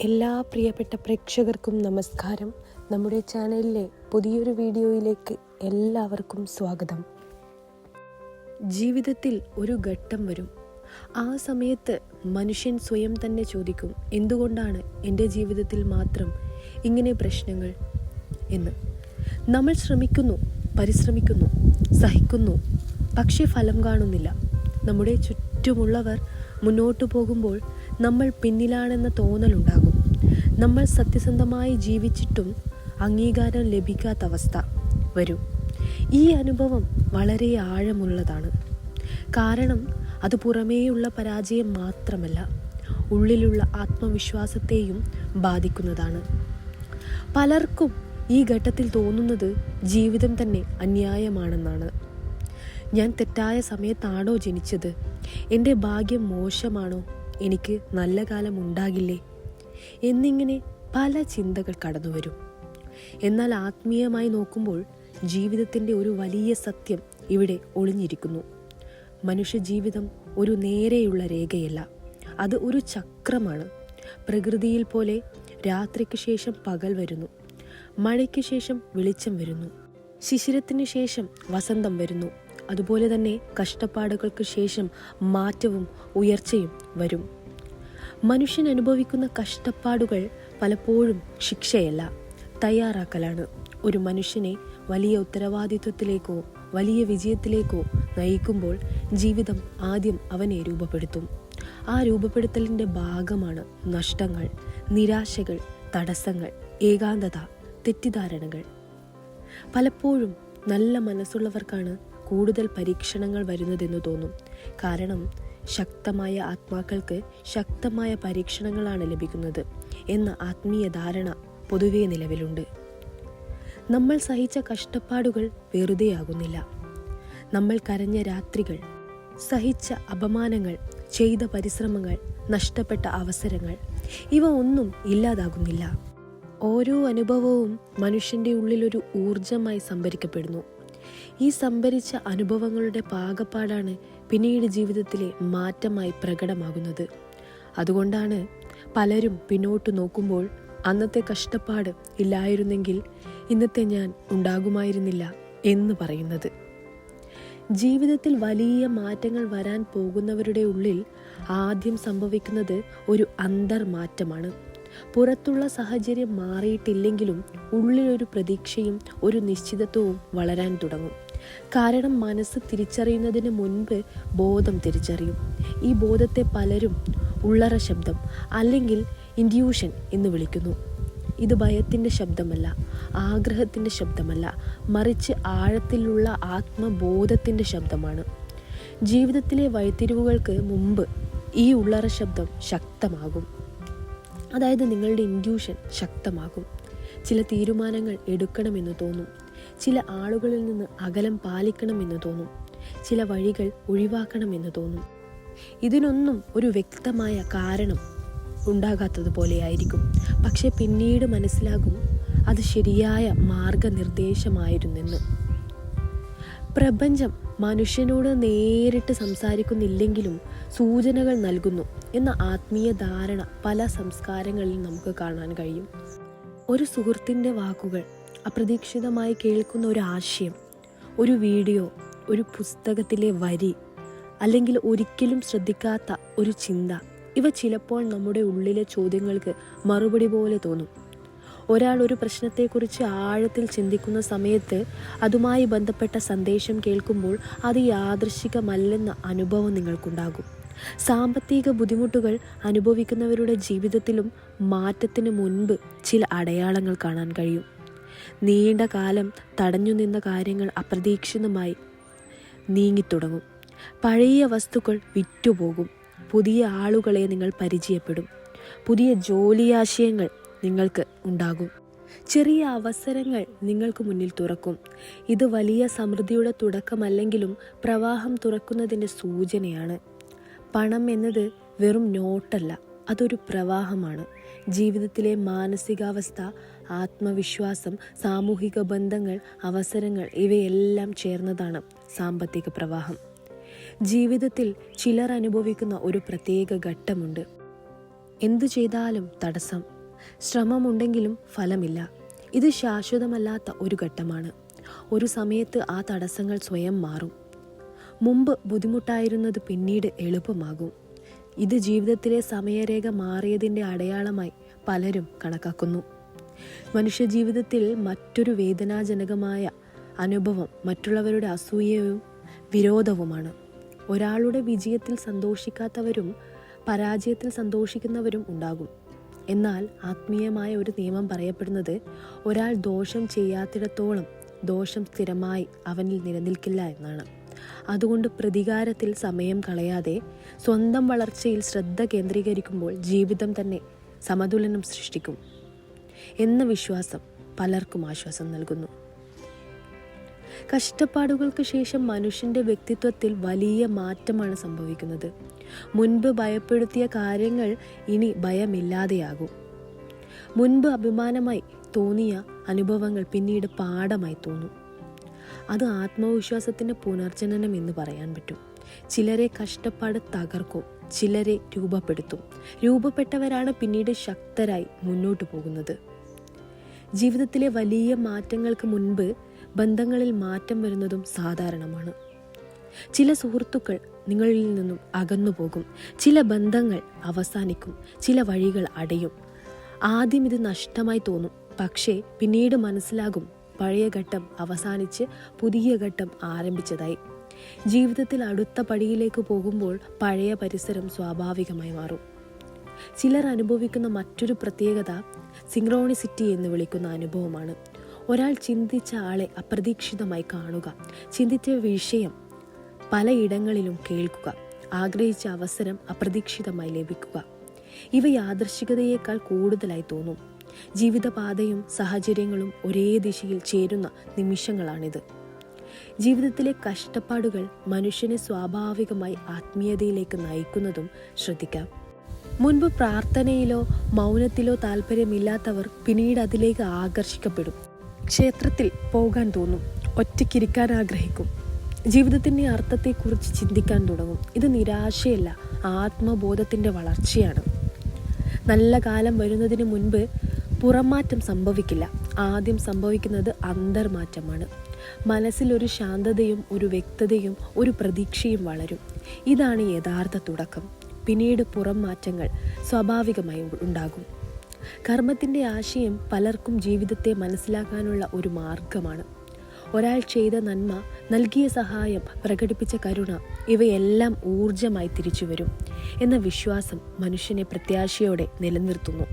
എല്ലാ പ്രിയപ്പെട്ട പ്രേക്ഷകർക്കും നമസ്കാരം. നമ്മുടെ ചാനലിലെ പുതിയൊരു വീഡിയോയിലേക്ക് എല്ലാവർക്കും സ്വാഗതം. ജീവിതത്തിൽ ഒരു ഘട്ടം വരും. ആ സമയത്ത് മനുഷ്യൻ സ്വയം തന്നെ ചോദിക്കും, എന്തുകൊണ്ടാണ് എൻ്റെ ജീവിതത്തിൽ മാത്രം ഇങ്ങനെ പ്രശ്നങ്ങൾ എന്ന്. നമ്മൾ ശ്രമിക്കുന്നു, പരിശ്രമിക്കുന്നു, സഹിക്കുന്നു, പക്ഷേ ഫലം കാണുന്നില്ല. നമ്മുടെ ചുറ്റുമുള്ളവർ മുന്നോട്ടു പോകുമ്പോൾ നമ്മൾ പിന്നിലാണെന്ന തോന്നലുണ്ടാകും. നമ്മൾ സത്യസന്ധമായി ജീവിച്ചിട്ടും അംഗീകാരം ലഭിക്കാത്ത അവസ്ഥ വരും. ഈ അനുഭവം വളരെ ആഴമുള്ളതാണ്. കാരണം അത് പുറമേയുള്ള പരാജയം മാത്രമല്ല, ഉള്ളിലുള്ള ആത്മവിശ്വാസത്തെയും ബാധിക്കുന്നതാണ്. പലർക്കും ഈ ഘട്ടത്തിൽ തോന്നുന്നത് ജീവിതം തന്നെ അന്യായമാണെന്നാണ്. ഞാൻ തെറ്റായ സമയത്താണോ ജനിച്ചത്? എൻ്റെ ഭാഗ്യം മോശമാണോ? എനിക്ക് നല്ല കാലം ഉണ്ടാകില്ലേ? എന്നിങ്ങനെ പല ചിന്തകൾ കടന്നു വരും. എന്നാൽ ആത്മീയമായി നോക്കുമ്പോൾ ജീവിതത്തിൻ്റെ ഒരു വലിയ സത്യം ഇവിടെ ഒളിഞ്ഞിരിക്കുന്നു. മനുഷ്യജീവിതം ഒരു നേരെയുള്ള രേഖയല്ല, അത് ഒരു ചക്രമാണ്. പ്രകൃതിയിൽ പോലെ രാത്രിക്ക് ശേഷം പകൽ വരുന്നു, മഴയ്ക്ക് ശേഷം വെളിച്ചം വരുന്നു, ശിശിരത്തിന് ശേഷം വസന്തം വരുന്നു. അതുപോലെ തന്നെ കഷ്ടപ്പാടുകൾക്ക് ശേഷം മാറ്റവും ഉയർച്ചയും വരും. മനുഷ്യൻ അനുഭവിക്കുന്ന കഷ്ടപ്പാടുകൾ പലപ്പോഴും ശിക്ഷയല്ല, തയ്യാറാക്കലാണ്. ഒരു മനുഷ്യനെ വലിയ ഉത്തരവാദിത്വത്തിലേക്കോ വലിയ വിജയത്തിലേക്കോ നയിക്കുമ്പോൾ ജീവിതം ആദ്യം അവനെ രൂപപ്പെടുത്തും. ആ രൂപപ്പെടുത്തലിൻ്റെ ഭാഗമാണ് നഷ്ടങ്ങൾ, നിരാശകൾ, തടസ്സങ്ങൾ, ഏകാന്തത, തെറ്റിദ്ധാരണകൾ. പലപ്പോഴും നല്ല മനസ്സുള്ളവർക്കാണ് കൂടുതൽ പരീക്ഷണങ്ങൾ വരുന്നതെന്ന് തോന്നും. കാരണം ശക്തമായ ആത്മാക്കൾക്ക് ശക്തമായ പരീക്ഷണങ്ങളാണ് ലഭിക്കുന്നത് എന്ന ആത്മീയ ധാരണ പൊതുവേ നിലവിലുണ്ട്. നമ്മൾ സഹിച്ച കഷ്ടപ്പാടുകൾ വെറുതെയാകുന്നില്ല. നമ്മൾ കരഞ്ഞ രാത്രികൾ, സഹിച്ച അപമാനങ്ങൾ, ചെയ്ത പരിശ്രമങ്ങൾ, നഷ്ടപ്പെട്ട അവസരങ്ങൾ, ഇവ ഒന്നും ഇല്ലാതാകുന്നില്ല. ഓരോ അനുഭവവും മനുഷ്യൻ്റെ ഉള്ളിലൊരു ഊർജമായി സംഭരിക്കപ്പെടുന്നു. ഈ സംഭരിച്ച അനുഭവങ്ങളുടെ പാകപ്പാടാണ് പിന്നീട് ജീവിതത്തിലെ മാറ്റമായി പ്രകടമാകുന്നത്. അതുകൊണ്ടാണ് പലരും പിന്നോട്ട് നോക്കുമ്പോൾ അന്നത്തെ കഷ്ടപ്പാട് ഇല്ലായിരുന്നെങ്കിൽ ഇന്നത്തെ ഞാൻ ഉണ്ടാകുമായിരുന്നില്ല എന്ന് പറയുന്നത്. ജീവിതത്തിൽ വലിയ മാറ്റങ്ങൾ വരാൻ പോകുന്നവരുടെ ഉള്ളിൽ ആദ്യം സംഭവിക്കുന്നത് ഒരു അന്തർമാറ്റമാണ്. പുറത്തുള്ള സാഹചര്യം മാറിയിട്ടില്ലെങ്കിലും ഉള്ളിലൊരു പ്രതീക്ഷയും ഒരു നിശ്ചിതത്വവും വളരാൻ തുടങ്ങും. കാരണം മനസ്സ് തിരിച്ചറിയുന്നതിന് മുൻപ് ബോധം തിരിച്ചറിയും. ഈ ബോധത്തെ പലരും ഉള്ളറ ശബ്ദം അല്ലെങ്കിൽ ഇൻഡ്യൂഷൻ എന്ന് വിളിക്കുന്നു. ഇത് ഭയത്തിൻ്റെ ശബ്ദമല്ല, ആഗ്രഹത്തിൻ്റെ ശബ്ദമല്ല, മറിച്ച് ആഴത്തിലുള്ള ആത്മബോധത്തിൻ്റെ ശബ്ദമാണ്. ജീവിതത്തിലെ വഴിത്തിരിവുകൾക്ക് മുമ്പ് ഈ ഉള്ളറ ശബ്ദം ശക്തമാകും. അതായത് നിങ്ങളുടെ ഇൻഡ്യൂഷൻ ശക്തമാകും. ചില തീരുമാനങ്ങൾ എടുക്കണമെന്ന് തോന്നും, ചില ആളുകളിൽ നിന്ന് അകലം പാലിക്കണമെന്ന് തോന്നും, ചില വഴികൾ ഒഴിവാക്കണമെന്ന് തോന്നും. ഇതിനൊന്നും ഒരു വ്യക്തമായ കാരണം ഉണ്ടാകാത്തതുപോലെയായിരിക്കും. പക്ഷെ പിന്നീട് മനസ്സിലാകും അത് ശരിയായ മാർഗനിർദ്ദേശമായിരുന്നെന്ന്. പ്രപഞ്ചം മനുഷ്യനോട് നേരിട്ട് സംസാരിക്കുന്നില്ലെങ്കിലും സൂചനകൾ നൽകുന്നു എന്ന ആത്മീയ ധാരണ പല സംസ്കാരങ്ങളിൽ നമുക്ക് കാണാൻ കഴിയും. ഒരു സുഹൃത്തിൻ്റെ വാക്കുകൾ, അപ്രതീക്ഷിതമായി കേൾക്കുന്ന ഒരു ആശയം, ഒരു വീഡിയോ, ഒരു പുസ്തകത്തിലെ വരി, അല്ലെങ്കിൽ ഒരിക്കലും ശ്രദ്ധിക്കാത്ത ഒരു ചിന്ത, ഇവ ചിലപ്പോൾ നമ്മുടെ ഉള്ളിലെ ചോദ്യങ്ങൾക്ക് മറുപടി പോലെ തോന്നും. ഒരാൾ ഒരു പ്രശ്നത്തെക്കുറിച്ച് ആഴത്തിൽ ചിന്തിക്കുന്ന സമയത്ത് അതുമായി ബന്ധപ്പെട്ട സന്ദേശം കേൾക്കുമ്പോൾ അത് യാദൃശ്ചികമല്ലെന്ന അനുഭവം നിങ്ങൾക്കുണ്ടാകും. സാമ്പത്തിക ബുദ്ധിമുട്ടുകൾ അനുഭവിക്കുന്നവരുടെ ജീവിതത്തിലും മാറ്റത്തിന് മുൻപ് ചില അടയാളങ്ങൾ കാണാൻ കഴിയും. നീണ്ട കാലം തടഞ്ഞു നിന്ന കാര്യങ്ങൾ അപ്രതീക്ഷിതമായി നീങ്ങിത്തുടങ്ങും. പഴയ വസ്തുക്കൾ വിറ്റുപോകും. പുതിയ ആളുകളെ നിങ്ങൾ പരിചയപ്പെടും. പുതിയ ജോലിയാശയങ്ങൾ നിങ്ങൾക്ക് ഉണ്ടാകും. ചെറിയ അവസരങ്ങൾ നിങ്ങൾക്ക് മുന്നിൽ തുറക്കും. ഇത് വലിയ സമൃദ്ധിയുടെ തുടക്കമല്ലെങ്കിലും പ്രവാഹം തുറക്കുന്നതിൻ്റെ സൂചനയാണ്. പണം എന്നത് വെറും നോട്ടല്ല, അതൊരു പ്രവാഹമാണ്. ജീവിതത്തിലെ മാനസികാവസ്ഥ, ആത്മവിശ്വാസം, സാമൂഹിക ബന്ധങ്ങൾ, അവസരങ്ങൾ ഇവയെല്ലാം ചേർന്നതാണ് സാമ്പത്തിക പ്രവാഹം. ജീവിതത്തിൽ ചിലർ അനുഭവിക്കുന്ന ഒരു പ്രത്യേക ഘട്ടമുണ്ട്. എന്തു ചെയ്താലും തടസ്സം, ശ്രമമുണ്ടെങ്കിലും ഫലമില്ല. ഇത് ശാശ്വതമല്ലാത്ത ഒരു ഘട്ടമാണ്. ഒരു സമയത്ത് ആ തടസ്സങ്ങൾ സ്വയം മാറും. മുമ്പ് ബുദ്ധിമുട്ടായിരുന്നത് പിന്നീട് എളുപ്പമാകും. ഇത് ജീവിതത്തിലെ സമയരേഖ മാറിയതിൻ്റെ അടയാളമായി പലരും കണക്കാക്കുന്നു. മനുഷ്യജീവിതത്തിൽ മറ്റൊരു വേദനാജനകമായ അനുഭവം മറ്റുള്ളവരുടെ അസൂയയും വിരോധവുമാണ്. ഒരാളുടെ വിജയത്തിൽ സന്തോഷിക്കാത്തവരും പരാജയത്തിൽ സന്തോഷിക്കുന്നവരും ഉണ്ടാകും. എന്നാൽ ആത്മീയമായ ഒരു നിയമം പറയപ്പെടുന്നത്, ഒരാൾ ദോഷം ചെയ്യാത്തിടത്തോളം ദോഷം സ്ഥിരമായി അവനിൽ നിലനിൽക്കില്ല എന്നാണ്. അതുകൊണ്ട് പ്രതികാരത്തിൽ സമയം കളയാതെ സ്വന്തം വളർച്ചയിൽ ശ്രദ്ധ കേന്ദ്രീകരിക്കുമ്പോൾ ജീവിതം തന്നെ സമതുലനം സൃഷ്ടിക്കും എന്ന വിശ്വാസം പലർക്കും ആശ്വാസം നൽകുന്നു. കഷ്ടപ്പാടുകൾക്ക് ശേഷം മനുഷ്യൻ്റെ വ്യക്തിത്വത്തിൽ വലിയ മാറ്റമാണ് സംഭവിക്കുന്നത്. മുൻപ് ഭയപ്പെടുത്തിയ കാര്യങ്ങൾ ഇനി ഭയമില്ലാതെയാകും. മുൻപ് അഭിമാനമായി തോന്നിയ അനുഭവങ്ങൾ പിന്നീട് പാഠമായി തോന്നും. അത് ആത്മവിശ്വാസത്തിൻ്റെ പുനർജനനം എന്ന് പറയാൻ പറ്റും. ചിലരെ കഷ്ടപ്പാട് തകർക്കും, ചിലരെ രൂപപ്പെടുത്തും. രൂപപ്പെട്ടവരാണ് പിന്നീട് ശക്തരായി മുന്നോട്ട് പോകുന്നത്. ജീവിതത്തിലെ വലിയ മാറ്റങ്ങൾക്ക് മുൻപ് ബന്ധങ്ങളിൽ മാറ്റം വരുന്നതും സാധാരണമാണ്. ചില സുഹൃത്തുക്കൾ നിങ്ങളിൽ നിന്നും അകന്നു പോകും, ചില ബന്ധങ്ങൾ അവസാനിക്കും, ചില വഴികൾ അടയും. ആദ്യം ഇത് നഷ്ടമായി തോന്നും, പക്ഷേ പിന്നീട് മനസ്സിലാകും പഴയ ഘട്ടം അവസാനിച്ച് പുതിയ ഘട്ടം ആരംഭിച്ചതായി. ജീവിതത്തിൽ അടുത്ത പടിയിലേക്ക് പോകുമ്പോൾ പഴയ പരിസരം സ്വാഭാവികമായി മാറും. ചിലർ അനുഭവിക്കുന്ന മറ്റൊരു പ്രത്യേകത സിങ്ക്രോണിസിറ്റി എന്ന് വിളിക്കുന്ന അനുഭവമാണ്. ഒരാൾ ചിന്തിച്ച ആളെ അപ്രതീക്ഷിതമായി കാണുക, ചിന്തിച്ച വിഷയം പലയിടങ്ങളിലും കേൾക്കുക, ആഗ്രഹിച്ച അവസരം അപ്രതീക്ഷിതമായി ലഭിക്കുക. ഇവ യാദൃശ്ചികതയേക്കാൾ കൂടുതലായി തോന്നും. ജീവിതപാതയും സാഹചര്യങ്ങളും ഒരേ ദിശയിൽ ചേരുന്ന നിമിഷങ്ങളാണിത്. ജീവിതത്തിലെ കഷ്ടപ്പാടുകൾ മനുഷ്യനെ സ്വാഭാവികമായി ആത്മീയതയിലേക്ക് നയിക്കുന്നതും ശ്രദ്ധിക്കാം. മുൻപ് പ്രാർത്ഥനയിലോ മൗനത്തിലോ താല്പര്യമില്ലാത്തവർ പിന്നീട് അതിലേക്ക് ആകർഷിക്കപ്പെടും. ക്ഷേത്രത്തിൽ പോകാൻ തോന്നും, ഒറ്റയ്ക്കിരിക്കാൻ ആഗ്രഹിക്കും, ജീവിതത്തിൻ്റെ അർത്ഥത്തെക്കുറിച്ച് ചിന്തിക്കാൻ തുടങ്ങും. ഇത് നിരാശയല്ല, ആത്മബോധത്തിൻ്റെ വളർച്ചയാണ്. നല്ല കാലം വരുന്നതിന് മുൻപ് പുറംമാറ്റം സംഭവിക്കില്ല. ആദ്യം സംഭവിക്കുന്നത് അന്തർമാറ്റമാണ്. മനസ്സിലൊരു ശാന്തതയും ഒരു വ്യക്തതയും ഒരു പ്രതീക്ഷയും വളരും. ഇതാണ് യഥാർത്ഥ തുടക്കം. പിന്നീട് പുറം മാറ്റങ്ങൾ സ്വാഭാവികമായി ഉണ്ടാകും. കർമ്മത്തിൻ്റെ ആശയം പലർക്കും ജീവിതത്തെ മനസ്സിലാക്കാനുള്ള ഒരു മാർഗമാണ്. ഒരാൾ ചെയ്ത നന്മ, നൽകിയ സഹായം, പ്രകടിപ്പിച്ച കരുണ, ഇവയെല്ലാം ഊർജമായി തിരിച്ചു വരും എന്ന വിശ്വാസം മനുഷ്യനെ പ്രത്യാശയോടെ നിലനിർത്തുന്നു.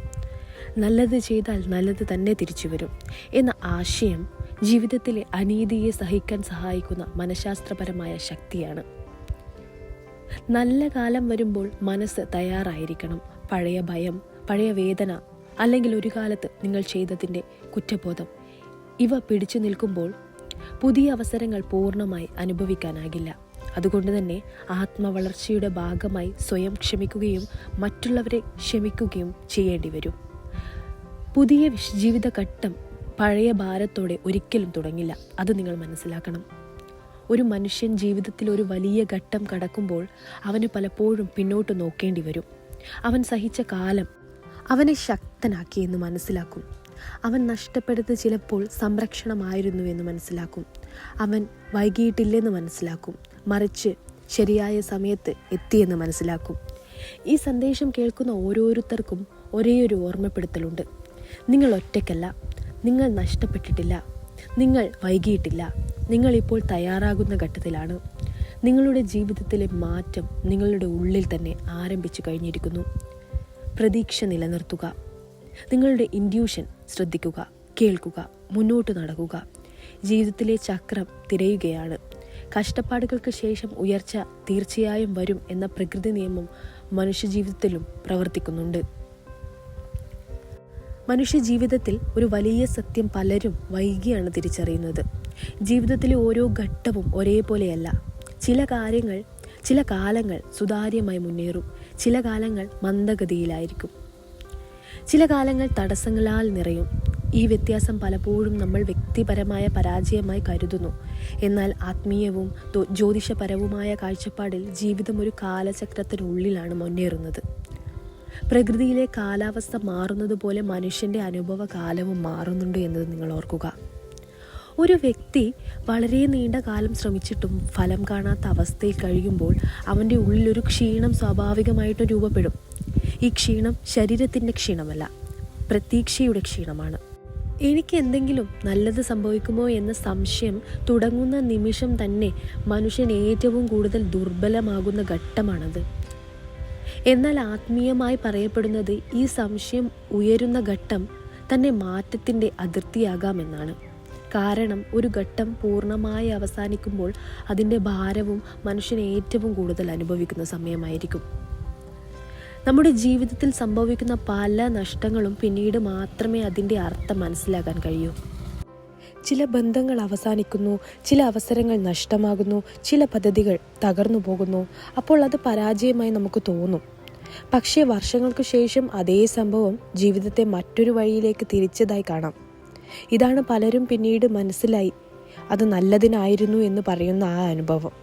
നല്ലത് ചെയ്താൽ നല്ലത് തന്നെ തിരിച്ചു വരും എന്ന ആശയം ജീവിതത്തിലെ അനീതിയെ സഹിക്കാൻ സഹായിക്കുന്ന മനഃശാസ്ത്രപരമായ ശക്തിയാണ്. നല്ല കാലം വരുമ്പോൾ മനസ്സ് തയ്യാറായിരിക്കണം. പഴയ ഭയം, പഴയ വേദന, അല്ലെങ്കിൽ ഒരു കാലത്ത് നിങ്ങൾ ചെയ്തതിൻ്റെ കുറ്റബോധം, ഇവ പിടിച്ചു നിൽക്കുമ്പോൾ പുതിയ അവസരങ്ങൾ പൂർണ്ണമായി അനുഭവിക്കാനാകില്ല. അതുകൊണ്ട് തന്നെ ആത്മവളർച്ചയുടെ ഭാഗമായി സ്വയം ക്ഷമിക്കുകയും മറ്റുള്ളവരെ ക്ഷമിക്കുകയും ചെയ്യേണ്ടി വരും. പുതിയ ജീവിതഘട്ടം പഴയ ഭാരത്തോടെ ഒരിക്കലും തുടങ്ങില്ല. അത് നിങ്ങൾ മനസ്സിലാക്കണം. ഒരു മനുഷ്യൻ ജീവിതത്തിൽ ഒരു വലിയ ഘട്ടം കടക്കുമ്പോൾ അവന് പലപ്പോഴും പിന്നോട്ട് നോക്കേണ്ടി വരും. അവൻ സഹിച്ച കാലം അവനെ ശക്തനാക്കിയെന്ന് മനസ്സിലാക്കും. അവൻ നഷ്ടപ്പെടുന്നത് ചിലപ്പോൾ സംരക്ഷണമായിരുന്നുവെന്ന് മനസ്സിലാക്കും. അവൻ വൈകിയിട്ടില്ലെന്ന് മനസ്സിലാക്കും, മറിച്ച് ശരിയായ സമയത്ത് എത്തിയെന്ന് മനസ്സിലാക്കും. ഈ സന്ദേശം കേൾക്കുന്ന ഓരോരുത്തർക്കും ഒരേയൊരു ഓർമ്മപ്പെടുത്തലുണ്ട്: നിങ്ങൾ ഒറ്റയ്ക്കല്ല, നിങ്ങൾ നഷ്ടപ്പെട്ടിട്ടില്ല, നിങ്ങൾ വൈകിയിട്ടില്ല, നിങ്ങളിപ്പോൾ തയ്യാറാകുന്ന ഘട്ടത്തിലാണ്. നിങ്ങളുടെ ജീവിതത്തിലെ മാറ്റം നിങ്ങളുടെ ഉള്ളിൽ തന്നെ ആരംഭിച്ചു കഴിഞ്ഞിരിക്കുന്നു. പ്രതീക്ഷ നിലനിർത്തുക, നിങ്ങളുടെ ഇൻഡ്യൂഷൻ ശ്രദ്ധിക്കുക, കേൾക്കുക, മുന്നോട്ട് നടക്കുക. ജീവിതത്തിലെ ചക്രം തിരയുകയാണ്. കഷ്ടപ്പാടുകൾക്ക് ശേഷം ഉയർച്ച തീർച്ചയായും വരും എന്ന പ്രകൃതി നിയമം മനുഷ്യജീവിതത്തിലും പ്രവർത്തിക്കുന്നുണ്ട്. മനുഷ്യജീവിതത്തിൽ ഒരു വലിയ സത്യം പലരും വൈകിയാണ് തിരിച്ചറിയുന്നത്. ജീവിതത്തിലെ ഓരോ ഘട്ടവും ഒരേപോലെയല്ല. ചില കാലങ്ങൾ സുതാര്യമായി മുന്നേറും, ചില കാലങ്ങൾ മന്ദഗതിയിലായിരിക്കും, ചില കാലങ്ങൾ തടസ്സങ്ങളാൽ നിറയും. ഈ വ്യത്യാസം പലപ്പോഴും നമ്മൾ വ്യക്തിപരമായ പരാജയമായി കരുതുന്നു. എന്നാൽ ആത്മീയവും ജ്യോതിഷപരവുമായ കാഴ്ചപ്പാടിൽ ജീവിതം ഒരു കാലചക്രത്തിനുള്ളിലാണ് മുന്നേറുന്നത്. പ്രകൃതിയിലെ കാലാവസ്ഥ മാറുന്നത് പോലെ മനുഷ്യൻ്റെ അനുഭവ കാലവും മാറുന്നുണ്ട് എന്നത് നിങ്ങൾ ഓർക്കുക. ഒരു വ്യക്തി വളരെ നീണ്ട കാലം ശ്രമിച്ചിട്ടും ഫലം കാണാത്ത അവസ്ഥയിൽ കഴിയുമ്പോൾ അവൻ്റെ ഉള്ളിലൊരു ക്ഷീണം സ്വാഭാവികമായിട്ടും രൂപപ്പെടും. ഈ ക്ഷീണം ശരീരത്തിൻ്റെ ക്ഷീണമല്ല, പ്രതീക്ഷയുടെ ക്ഷീണമാണ്. എനിക്ക് എന്തെങ്കിലും നല്ലത് സംഭവിക്കുമോ എന്ന സംശയം തുടങ്ങുന്ന നിമിഷം തന്നെ മനുഷ്യൻ ഏറ്റവും കൂടുതൽ ദുർബലമാകുന്ന ഘട്ടമാണത്. എന്നാൽ ആത്മീയമായി പറയപ്പെടുന്നത് ഈ സംശയം ഉയരുന്ന ഘട്ടം തന്നെ മാറ്റത്തിൻ്റെ അതിർത്തിയാകാമെന്നാണ്. കാരണം ഒരു ഘട്ടം പൂർണ്ണമായി അവസാനിക്കുമ്പോൾ അതിൻ്റെ ഭാരവും മനുഷ്യൻ ഏറ്റവും കൂടുതൽ അനുഭവിക്കുന്ന സമയമായിരിക്കും. നമ്മുടെ ജീവിതത്തിൽ സംഭവിക്കുന്ന പല നഷ്ടങ്ങളും പിന്നീട് മാത്രമേ അതിൻ്റെ അർത്ഥം മനസ്സിലാക്കാൻ കഴിയൂ. ചില ബന്ധങ്ങൾ അവസാനിക്കുന്നു, ചില അവസരങ്ങൾ നഷ്ടമാകുന്നു, ചില പദ്ധതികൾ തകർന്നു പോകുന്നു. അപ്പോൾ അത് പരാജയമായി നമുക്ക് തോന്നും. പക്ഷേ വർഷങ്ങൾക്ക് ശേഷം അതേ സംഭവം ജീവിതത്തെ മറ്റൊരു വഴിയിലേക്ക് തിരിച്ചതായി കാണാം. ഇതാണ് പലരും പിന്നീട് മനസ്സിലായി അത് നല്ലതിനായിരുന്നു എന്ന് പറയുന്ന ആ അനുഭവം.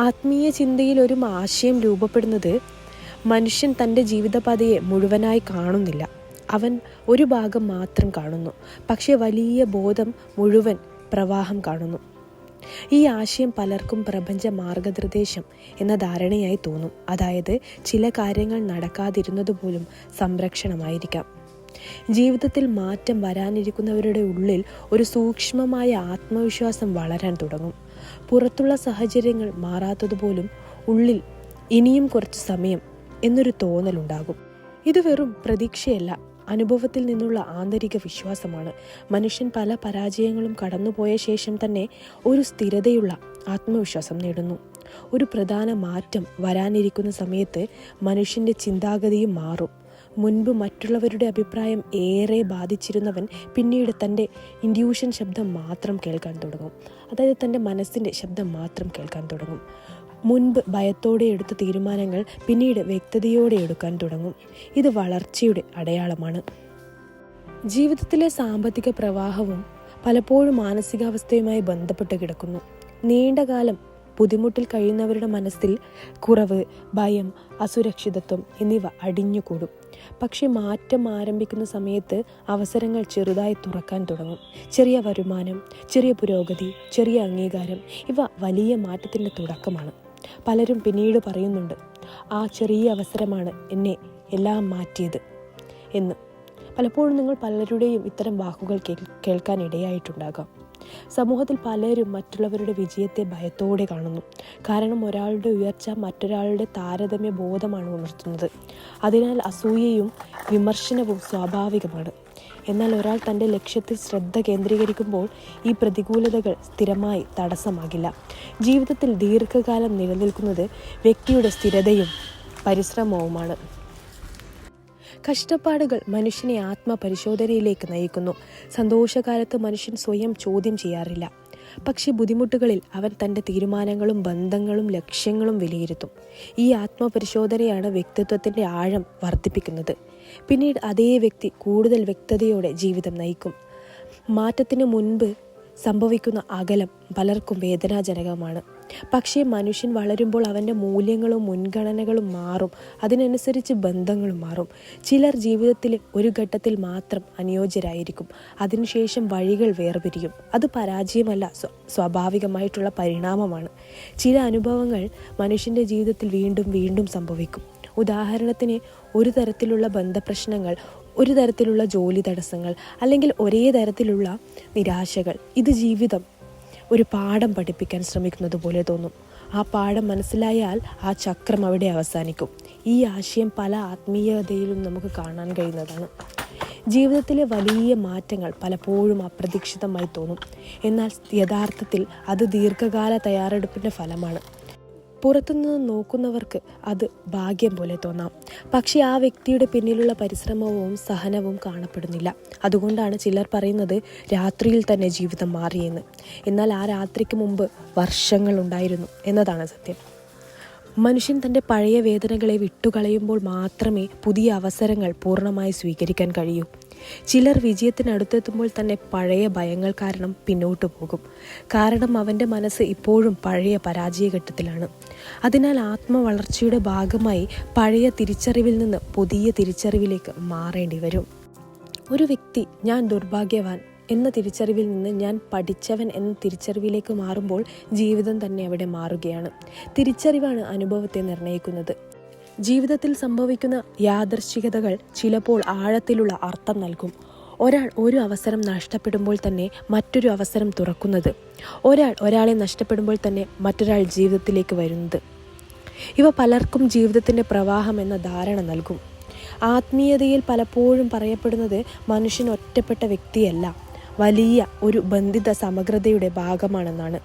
ആത്മീയ ചിന്തയിൽ ഒരു ആശയം രൂപപ്പെടുന്നത് മനുഷ്യൻ തൻ്റെ ജീവിതപാതയെ മുഴുവനായി കാണുന്നില്ല. അവൻ ഒരു ഭാഗം മാത്രം കാണുന്നു, പക്ഷേ വലിയ ബോധം മുഴുവൻ പ്രവാഹം കാണുന്നു. ഈ ആശയം പലർക്കും പ്രപഞ്ച മാർഗനിർദ്ദേശം എന്ന ധാരണയായി തോന്നും. അതായത് ചില കാര്യങ്ങൾ നടക്കാതിരുന്നത് പോലും സംരക്ഷണമായിരിക്കാം. ജീവിതത്തിൽ മാറ്റം വരാനിരിക്കുന്നവരുടെ ഉള്ളിൽ ഒരു സൂക്ഷ്മമായ ആത്മവിശ്വാസം വളരാൻ തുടങ്ങും. പുറത്തുള്ള സാഹചര്യങ്ങൾ മാറാത്തതുപോലും ഉള്ളിൽ ഇനിയും കുറച്ച് സമയം എന്നൊരു തോന്നലുണ്ടാകും. ഇത് വെറും പ്രതീക്ഷയല്ല, അനുഭവത്തിൽ നിന്നുള്ള ആന്തരിക വിശ്വാസമാണ്. മനുഷ്യൻ പല പരാജയങ്ങളും കടന്നുപോയ ശേഷം തന്നെ ഒരു സ്ഥിരതയുള്ള ആത്മവിശ്വാസം നേടുന്നു. ഒരു പ്രധാന മാറ്റം വരാനിരിക്കുന്ന സമയത്ത് മനുഷ്യൻ്റെ ചിന്താഗതിയും മാറും. മുൻപ് മറ്റുള്ളവരുടെ അഭിപ്രായം ഏറെ ബാധിച്ചിരുന്നവൻ പിന്നീട് തൻ്റെ ഇൻഡ്യൂഷൻ ശബ്ദം മാത്രം കേൾക്കാൻ തുടങ്ങും. അതായത് തൻ്റെ മനസ്സിൻ്റെ ശബ്ദം മാത്രം കേൾക്കാൻ തുടങ്ങും. മുൻപ് ഭയത്തോടെ എടുത്ത തീരുമാനങ്ങൾ പിന്നീട് വ്യക്തതയോടെ എടുക്കാൻ തുടങ്ങും. ഇത് വളർച്ചയുടെ അടയാളമാണ്. ജീവിതത്തിലെ സാമ്പത്തിക പ്രവാഹവും പലപ്പോഴും മാനസികാവസ്ഥയുമായി ബന്ധപ്പെട്ട് കിടക്കുന്നു. നീണ്ടകാലം ബുദ്ധിമുട്ടിൽ കഴിയുന്നവരുടെ മനസ്സിൽ കുറവ്, ഭയം, അസുരക്ഷിതത്വം എന്നിവ അടിഞ്ഞുകൂടും. പക്ഷെ മാറ്റം ആരംഭിക്കുന്ന സമയത്ത് അവസരങ്ങൾ ചെറുതായി തുറക്കാൻ തുടങ്ങും. ചെറിയ വരുമാനം, ചെറിയ പുരോഗതി, ചെറിയ അംഗീകാരം ഇവ വലിയ മാറ്റത്തിൻ്റെ തുടക്കമാണ്. പലരും പിന്നീട് പറയുന്നുണ്ട്, ആ ചെറിയ അവസരമാണ് എന്നെ എല്ലാം മാറ്റിയത് എന്ന്. പലപ്പോഴും നിങ്ങൾ പലരുടെയും ഇത്തരം വാക്കുകൾ കേൾക്കാൻ ഇടയായിട്ടുണ്ടാകാം. സമൂഹത്തിൽ പലരും മറ്റുള്ളവരുടെ വിജയത്തെ ഭയത്തോടെ കാണുന്നു. കാരണം ഒരാളുടെ ഉയർച്ച മറ്റൊരാളുടെ താരതമ്യ ബോധമാണ് ഉണർത്തുന്നത്. അതിനാൽ അസൂയയും വിമർശനവും സ്വാഭാവികമാണ്. എന്നാൽ ഒരാൾ തൻ്റെ ലക്ഷ്യത്തിൽ ശ്രദ്ധ കേന്ദ്രീകരിക്കുമ്പോൾ ഈ പ്രതികൂലതകൾ സ്ഥിരമായി തടസ്സമാകില്ല. ജീവിതത്തിൽ ദീർഘകാലം നിലനിൽക്കുന്നത് വ്യക്തിയുടെ സ്ഥിരതയും പരിശ്രമവുമാണ്. കഷ്ടപ്പാടുകൾ മനുഷ്യനെ ആത്മപരിശോധനയിലേക്ക് നയിക്കുന്നു. സന്തോഷകാലത്ത് മനുഷ്യൻ സ്വയം ചോദ്യം ചെയ്യാറില്ല. പക്ഷേ ബുദ്ധിമുട്ടുകളിൽ അവൻ തൻ്റെ തീരുമാനങ്ങളും ബന്ധങ്ങളും ലക്ഷ്യങ്ങളും വിലയിരുത്തും. ഈ ആത്മപരിശോധനയാണ് വ്യക്തിത്വത്തിൻ്റെ ആഴം വർദ്ധിപ്പിക്കുന്നത്. പിന്നീട് അതേ വ്യക്തി കൂടുതൽ വ്യക്തതയോടെ ജീവിതം നയിക്കും. മാറ്റത്തിന് മുൻപ് സംഭവിക്കുന്ന അകലം പലർക്കും വേദനാജനകമാണ്. പക്ഷേ മനുഷ്യൻ വളരുമ്പോൾ അവൻ്റെ മൂല്യങ്ങളും മുൻഗണനകളും മാറും. അതിനനുസരിച്ച് ബന്ധങ്ങളും മാറും. ചിലർ ജീവിതത്തിൽ ഒരു ഘട്ടത്തിൽ മാത്രം അനുയോജ്യരായിരിക്കും. അതിനുശേഷം വഴികൾ വേർപിരിയും. അത് പരാജയമല്ല, സ്വാഭാവികമായിട്ടുള്ള പരിണാമമാണ്. ചില അനുഭവങ്ങൾ മനുഷ്യൻ്റെ ജീവിതത്തിൽ വീണ്ടും വീണ്ടും സംഭവിക്കും. ഉദാഹരണത്തിന് ഒരു തരത്തിലുള്ള ബന്ധപ്രശ്നങ്ങൾ, ഒരു തരത്തിലുള്ള ജോലി തടസ്സങ്ങൾ, അല്ലെങ്കിൽ ഒരേ തരത്തിലുള്ള നിരാശകൾ. ഇത് ജീവിതം ഒരു പാഠം പഠിപ്പിക്കാൻ ശ്രമിക്കുന്നത് പോലെ തോന്നും. ആ പാഠം മനസ്സിലായാൽ ആ ചക്രം അവിടെ അവസാനിക്കും. ഈ ആശയം പല ആത്മീയതയിലും നമുക്ക് കാണാൻ കഴിയുന്നതാണ്. ജീവിതത്തിലെ വലിയ മാറ്റങ്ങൾ പലപ്പോഴും അപ്രതീക്ഷിതമായി തോന്നും. എന്നാൽ യഥാർത്ഥത്തിൽ അത് ദീർഘകാല തയ്യാറെടുപ്പിൻ്റെ ഫലമാണ്. പുറത്തുനിന്ന് നോക്കുന്നവർക്ക് അത് ഭാഗ്യം പോലെ തോന്നാം. പക്ഷേ ആ വ്യക്തിയുടെ പിന്നിലുള്ള പരിശ്രമവും സഹനവും കാണപ്പെടുന്നില്ല. അതുകൊണ്ടാണ് ചിലർ പറയുന്നത് രാത്രിയിൽ തന്നെ ജീവിതം മാറിയെന്ന്. എന്നാൽ ആ രാത്രിക്ക് മുമ്പ് വർഷങ്ങൾ ഉണ്ടായിരുന്നു എന്നതാണ് സത്യം. മനുഷ്യൻ തൻ്റെ പഴയ വേദനകളെ വിട്ടുകളയുമ്പോൾ മാത്രമേ പുതിയ അവസരങ്ങൾ പൂർണ്ണമായി സ്വീകരിക്കാൻ കഴിയൂ. ചിലർ വിജയത്തിനടുത്തെത്തുമ്പോൾ തന്നെ പഴയ ഭയങ്ങൾ കാരണം പിന്നോട്ടു പോകും. കാരണം അവൻ്റെ മനസ്സ് ഇപ്പോഴും പഴയ പരാജയഘട്ടത്തിലാണ്. അതിനാൽ ആത്മവളർച്ചയുടെ ഭാഗമായി പഴയ തിരിച്ചറിവിൽ നിന്ന് പുതിയ തിരിച്ചറിവിലേക്ക് മാറേണ്ടി വരും. ഒരു വ്യക്തി ഞാൻ ദുർഭാഗ്യവാൻ എന്ന തിരിച്ചറിവിൽ നിന്ന് ഞാൻ പഠിച്ചവൻ എന്ന തിരിച്ചറിവിലേക്ക് മാറുമ്പോൾ ജീവിതം തന്നെ അവിടെ മാറുകയാണ്. തിരിച്ചറിവാണ് അനുഭവത്തെ നിർണ്ണയിക്കുന്നത്. ജീവിതത്തിൽ സംഭവിക്കുന്ന യാദൃശ്ചികതകൾ ചിലപ്പോൾ ആഴത്തിലുള്ള അർത്ഥം നൽകും. ഒരാൾ ഒരു അവസരം നഷ്ടപ്പെടുമ്പോൾ തന്നെ മറ്റൊരു അവസരം തുറക്കുന്നത്, ഒരാളെ നഷ്ടപ്പെടുമ്പോൾ തന്നെ മറ്റൊരാൾ ജീവിതത്തിലേക്ക് വരുന്നത്, ഇവ പലർക്കും ജീവിതത്തിൻ്റെ പ്രവാഹം എന്ന ധാരണ നൽകും. ആത്മീയതയിൽ പലപ്പോഴും പറയപ്പെടുന്നത് മനുഷ്യൻ ഒറ്റപ്പെട്ട വ്യക്തിയല്ല, വലിയ ഒരു ബന്ധിത സമഗ്രതയുടെ ഭാഗമാണെന്നാണ്.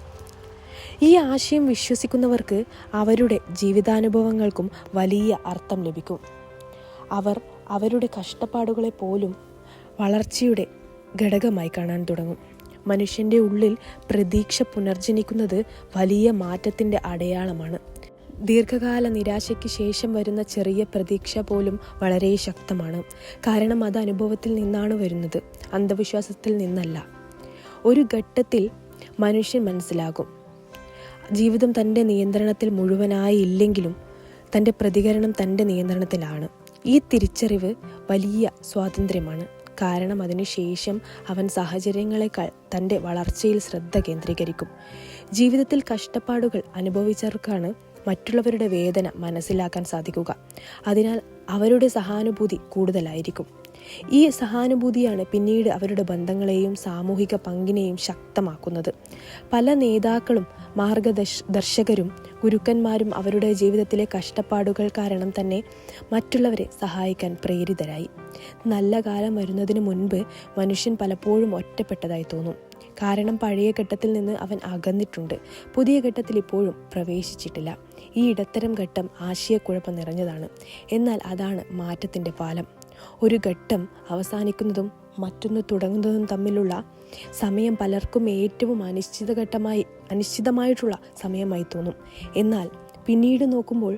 ഈ ആശയം വിശ്വസിക്കുന്നവർക്ക് അവരുടെ ജീവിതാനുഭവങ്ങൾക്കും വലിയ അർത്ഥം ലഭിക്കും. അവർ അവരുടെ കഷ്ടപ്പാടുകളെ പോലും വളർച്ചയുടെ ഘടകമായി കാണാൻ തുടങ്ങും. മനുഷ്യൻ്റെ ഉള്ളിൽ പ്രതീക്ഷ പുനർജനിക്കുന്നത് വലിയ മാറ്റത്തിൻ്റെ അടയാളമാണ്. ദീർഘകാല നിരാശയ്ക്ക് ശേഷം വരുന്ന ചെറിയ പ്രതീക്ഷ പോലും വളരെ ശക്തമാണ്. കാരണം അത് അനുഭവത്തിൽ നിന്നാണ് വരുന്നത്, അന്ധവിശ്വാസത്തിൽ നിന്നല്ല. ഒരു ഘട്ടത്തിൽ മനുഷ്യൻ മനസ്സിലാകും, ജീവിതം തൻ്റെ നിയന്ത്രണത്തിൽ മുഴുവനായി ഇല്ലെങ്കിലും തൻ്റെ പ്രതികരണം തൻ്റെ നിയന്ത്രണത്തിലാണ്. ഈ തിരിച്ചറിവ് വലിയ സ്വാതന്ത്ര്യമാണ്. കാരണം അതിനുശേഷം അവൻ സാഹചര്യങ്ങളെക്കാൾ തൻ്റെ വളർച്ചയിൽ ശ്രദ്ധ കേന്ദ്രീകരിക്കും. ജീവിതത്തിൽ കഷ്ടപ്പാടുകൾ അനുഭവിച്ചവർക്കാണ് മറ്റുള്ളവരുടെ വേദന മനസ്സിലാക്കാൻ സാധിക്കുക. അതിനാൽ അവരുടെ സഹാനുഭൂതി കൂടുതലായിരിക്കും. ഈ സഹാനുഭൂതിയാണ് പിന്നീട് അവരുടെ ബന്ധങ്ങളെയും സാമൂഹിക പങ്കിനെയും ശക്തമാക്കുന്നത്. പല നേതാക്കളും മാർഗദർശകരും ഗുരുക്കന്മാരും അവരുടെ ജീവിതത്തിലെ കഷ്ടപ്പാടുകൾ കാരണം തന്നെ മറ്റുള്ളവരെ സഹായിക്കാൻ പ്രേരിതരായി. നല്ല കാലം വരുന്നതിന് മുൻപ് മനുഷ്യൻ പലപ്പോഴും ഒറ്റപ്പെട്ടതായി തോന്നും. കാരണം പഴയ ഘട്ടത്തിൽ നിന്ന് അവൻ അകന്നിട്ടുണ്ട്, പുതിയ ഘട്ടത്തിൽ ഇപ്പോഴും പ്രവേശിച്ചിട്ടില്ല. ഈ ഇടത്തരം ഘട്ടം ആശയക്കുഴപ്പം നിറഞ്ഞതാണ്. എന്നാൽ അതാണ് മാറ്റത്തിൻ്റെ പാലം. ഒരു ഘട്ടം അവസാനിക്കുന്നതും തുടങ്ങുന്നതും തമ്മിലുള്ള സമയം പലർക്കും ഏറ്റവും അനിശ്ചിതമായിട്ടുള്ള സമയമായി തോന്നും. എന്നാൽ പിന്നീട് നോക്കുമ്പോൾ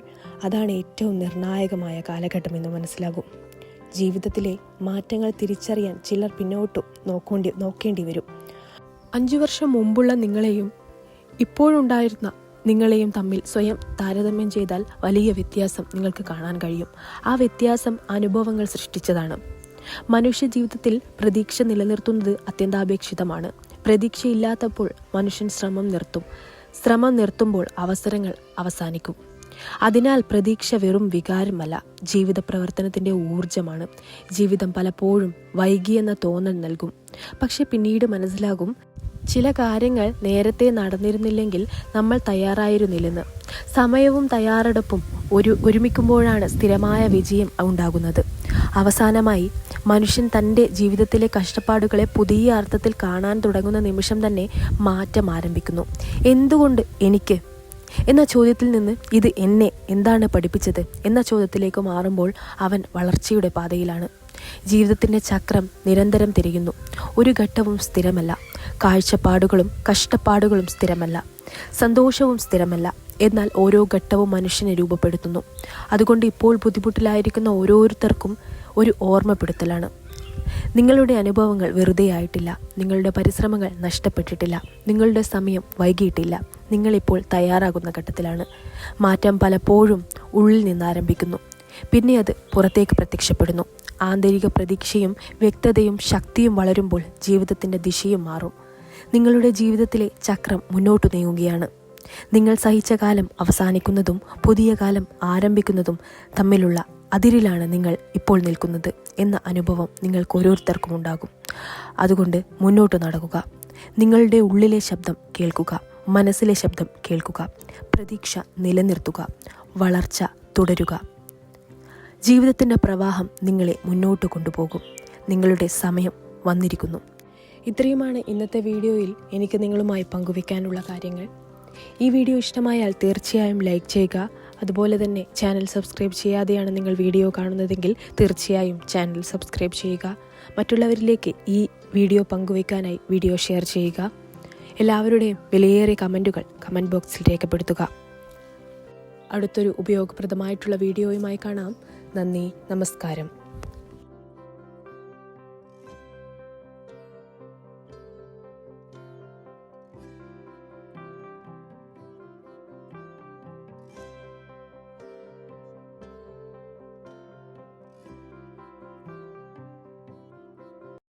അതാണ് ഏറ്റവും നിർണായകമായ കാലഘട്ടം എന്ന് മനസ്സിലാകും. ജീവിതത്തിലെ മാറ്റങ്ങൾ തിരിച്ചറിയാൻ ചിലർ പിന്നോട്ട് നോക്കേണ്ടി വരും. 5 വർഷം മുമ്പുള്ള നിങ്ങളെയും ഇപ്പോഴുണ്ടായിരുന്ന നിങ്ങളെയും തമ്മിൽ സ്വയം താരതമ്യം ചെയ്താൽ വലിയ വ്യത്യാസം നിങ്ങൾക്ക് കാണാൻ കഴിയും. ആ വ്യത്യാസം അനുഭവങ്ങൾ സൃഷ്ടിച്ചതാണ്. മനുഷ്യ ജീവിതത്തിൽ പ്രതീക്ഷ നിലനിർത്തുന്നത് അത്യന്താപേക്ഷിതമാണ്. പ്രതീക്ഷയില്ലാത്തപ്പോൾ മനുഷ്യൻ ശ്രമം നിർത്തുമ്പോൾ അവസരങ്ങൾ അവസാനിക്കും. അതിനാൽ പ്രതീക്ഷ വെറും വികാരമല്ല, ജീവിത പ്രവർത്തനത്തിൻ്റെ ഊർജമാണ്. ജീവിതം പലപ്പോഴും വൈകിയെന്ന തോന്നൽ നൽകും. പക്ഷെ പിന്നീട് മനസ്സിലാകും, ചില കാര്യങ്ങൾ നേരത്തെ നടന്നിരുന്നില്ലെങ്കിൽ നമ്മൾ തയ്യാറായിരുന്നില്ലെന്ന്. സമയവും തയ്യാറെടുപ്പും ഒരുമിക്കുമ്പോഴാണ് സ്ഥിരമായ വിജയം ഉണ്ടാകുന്നത്. അവസാനമായി മനുഷ്യൻ തൻ്റെ ജീവിതത്തിലെ കഷ്ടപ്പാടുകളെ പുതിയ അർത്ഥത്തിൽ കാണാൻ തുടങ്ങുന്ന നിമിഷം തന്നെ മാറ്റം ആരംഭിക്കുന്നു. എന്തുകൊണ്ട് എനിക്ക് എന്ന ചോദ്യത്തിൽ നിന്ന് ഇത് എന്നെ എന്താണ് പഠിപ്പിച്ചത് എന്ന ചോദ്യത്തിലേക്ക് മാറുമ്പോൾ അവൻ വളർച്ചയുടെ പാതയിലാണ്. ജീവിതത്തിൻ്റെ ചക്രം നിരന്തരം തിരിയുന്നു. ഒരു ഘട്ടവും സ്ഥിരമല്ല. കാഴ്ചപ്പാടുകളും കഷ്ടപ്പാടുകളും സ്ഥിരമല്ല. സന്തോഷവും സ്ഥിരമല്ല. എന്നാൽ ഓരോ ഘട്ടവും മനുഷ്യനെ രൂപപ്പെടുത്തുന്നു. അതുകൊണ്ട് ഇപ്പോൾ ബുദ്ധിമുട്ടിലായിരിക്കുന്ന ഓരോരുത്തർക്കും ഒരു ഓർമ്മപ്പെടുത്തലാണ്. നിങ്ങളുടെ അനുഭവങ്ങൾ വെറുതെ ആയിട്ടില്ല. നിങ്ങളുടെ പരിശ്രമങ്ങൾ നഷ്ടപ്പെട്ടിട്ടില്ല. നിങ്ങളുടെ സമയം വൈകിയിട്ടില്ല. നിങ്ങളിപ്പോൾ തയ്യാറാകുന്ന ഘട്ടത്തിലാണ്. മാറ്റം പലപ്പോഴും ഉള്ളിൽ നിന്ന് ആരംഭിക്കുന്നു. പിന്നെ അത് പുറത്തേക്ക് പ്രത്യക്ഷപ്പെടുന്നു. ആന്തരിക പ്രതീക്ഷയും വ്യക്തതയും ശക്തിയും വളരുമ്പോൾ ജീവിതത്തിൻ്റെ ദിശയും മാറും. നിങ്ങളുടെ ജീവിതത്തിലെ ചക്രം മുന്നോട്ട് നീങ്ങുകയാണ്. നിങ്ങൾ സഹിച്ച കാലം അവസാനിക്കുന്നതും പുതിയ കാലം ആരംഭിക്കുന്നതും തമ്മിലുള്ള അതിരിലാണ് നിങ്ങൾ ഇപ്പോൾ നിൽക്കുന്നത് എന്ന അനുഭവം നിങ്ങൾക്ക് ഓരോരുത്തർക്കും ഉണ്ടാകും. അതുകൊണ്ട് മുന്നോട്ട് നടക്കുക. നിങ്ങളുടെ ഉള്ളിലെ ശബ്ദം കേൾക്കുക. മനസ്സിലെ ശബ്ദം കേൾക്കുക. പ്രതീക്ഷ നിലനിർത്തുക. വളർച്ച തുടരുക. ജീവിതത്തിൻ്റെ പ്രവാഹം നിങ്ങളെ മുന്നോട്ട് കൊണ്ടുപോകും. നിങ്ങളുടെ സമയം വന്നിരിക്കുന്നു. ഇത്രയുമാണ് ഇന്നത്തെ വീഡിയോയിൽ എനിക്ക് നിങ്ങളുമായി പങ്കുവയ്ക്കാനുള്ള കാര്യങ്ങൾ. ഈ വീഡിയോ ഇഷ്ടമായാൽ തീർച്ചയായും ലൈക്ക് ചെയ്യുക. അതുപോലെ തന്നെ ചാനൽ സബ്സ്ക്രൈബ് ചെയ്യാതെയാണ് നിങ്ങൾ വീഡിയോ കാണുന്നതെങ്കിൽ തീർച്ചയായും ചാനൽ സബ്സ്ക്രൈബ് ചെയ്യുക. മറ്റുള്ളവരിലേക്ക് ഈ വീഡിയോ പങ്കുവയ്ക്കാനായി വീഡിയോ ഷെയർ ചെയ്യുക. എല്ലാവരുടെയും വിലയേറിയ കമൻറ്റുകൾ കമൻറ്റ് ബോക്സിൽ രേഖപ്പെടുത്തുക. അടുത്തൊരു ഉപയോഗപ്രദമായിട്ടുള്ള വീഡിയോയുമായി കാണാം. നന്ദി, നമസ്കാരം.